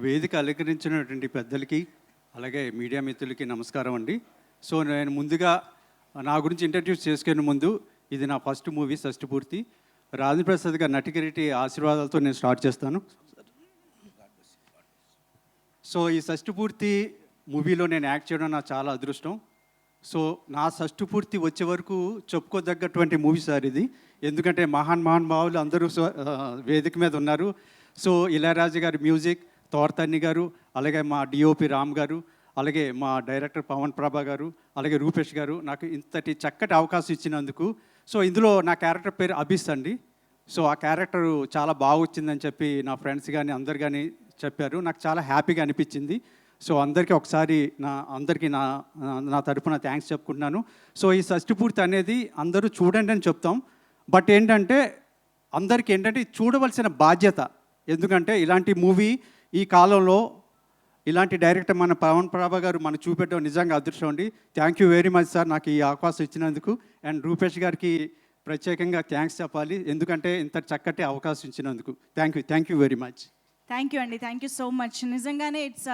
వేదిక అలంకరించినటువంటి పెద్దలకి అలాగే మీడియా మిత్రులకి నమస్కారం అండి. సో నేను ముందుగా నా గురించి ఇంట్రడ్యూస్ చేసుకునే ముందు ఇది నా ఫస్ట్ మూవీ షష్టిపూర్తి. రాజేంద్ర ప్రసాద్ గారి నటికిరీటి ఆశీర్వాదాలతో నేను స్టార్ట్ చేస్తాను. సో ఈ షష్టిపూర్తి మూవీలో నేను యాక్ట్ చేయడం నాకు చాలా అదృష్టం. సో నా షష్టిపూర్తి వచ్చే వరకు చెప్పుకోదగ్గటువంటి మూవీ సార్ ఇది. ఎందుకంటే మహానుభావులు అందరూ వేదిక మీద ఉన్నారు. సో ఇళయరాజా గారి మ్యూజిక్, తోర్తన్ని గారు, అలాగే మా డిఓపి రామ్ గారు, అలాగే మా డైరెక్టర్ పవన్ ప్రభా గారు, అలాగే రూపేష్ గారు నాకు ఇంతటి చక్కటి అవకాశం ఇచ్చినందుకు. సో ఇందులో నా క్యారెక్టర్ పేరు అభిస్ అండి. సో ఆ క్యారెక్టర్ చాలా బాగా వచ్చిందని చెప్పి నా ఫ్రెండ్స్ కానీ అందరు కానీ చెప్పారు. నాకు చాలా హ్యాపీగా అనిపించింది. సో అందరికీ ఒకసారి నా తరపున థ్యాంక్స్ చెప్పుకుంటున్నాను. సో ఈ షష్టిపూర్తి అనేది అందరూ చూడండి అని చెప్తాం. బట్ ఏంటంటే అందరికీ ఏంటంటే చూడవలసిన బాధ్యత. ఎందుకంటే ఇలాంటి మూవీ ఈ కాలంలో ఇలాంటి డైరెక్టర్ మన పవన్ ప్రభా గారు మనకు చూపెట్టడం నిజంగా అదృష్టం అండి. Thank you very much sir నాకు ఈ అవకాశం ఇచ్చినందుకు. అండ్ రూపేష్ గారికి ప్రత్యేకంగా థ్యాంక్స్ చెప్పాలి, ఎందుకంటే ఇంత చక్కటి అవకాశం ఇచ్చినందుకు. Thank you very much. Thank you అండి, థ్యాంక్ యూ సో మచ్. నిజంగానే ఇట్స్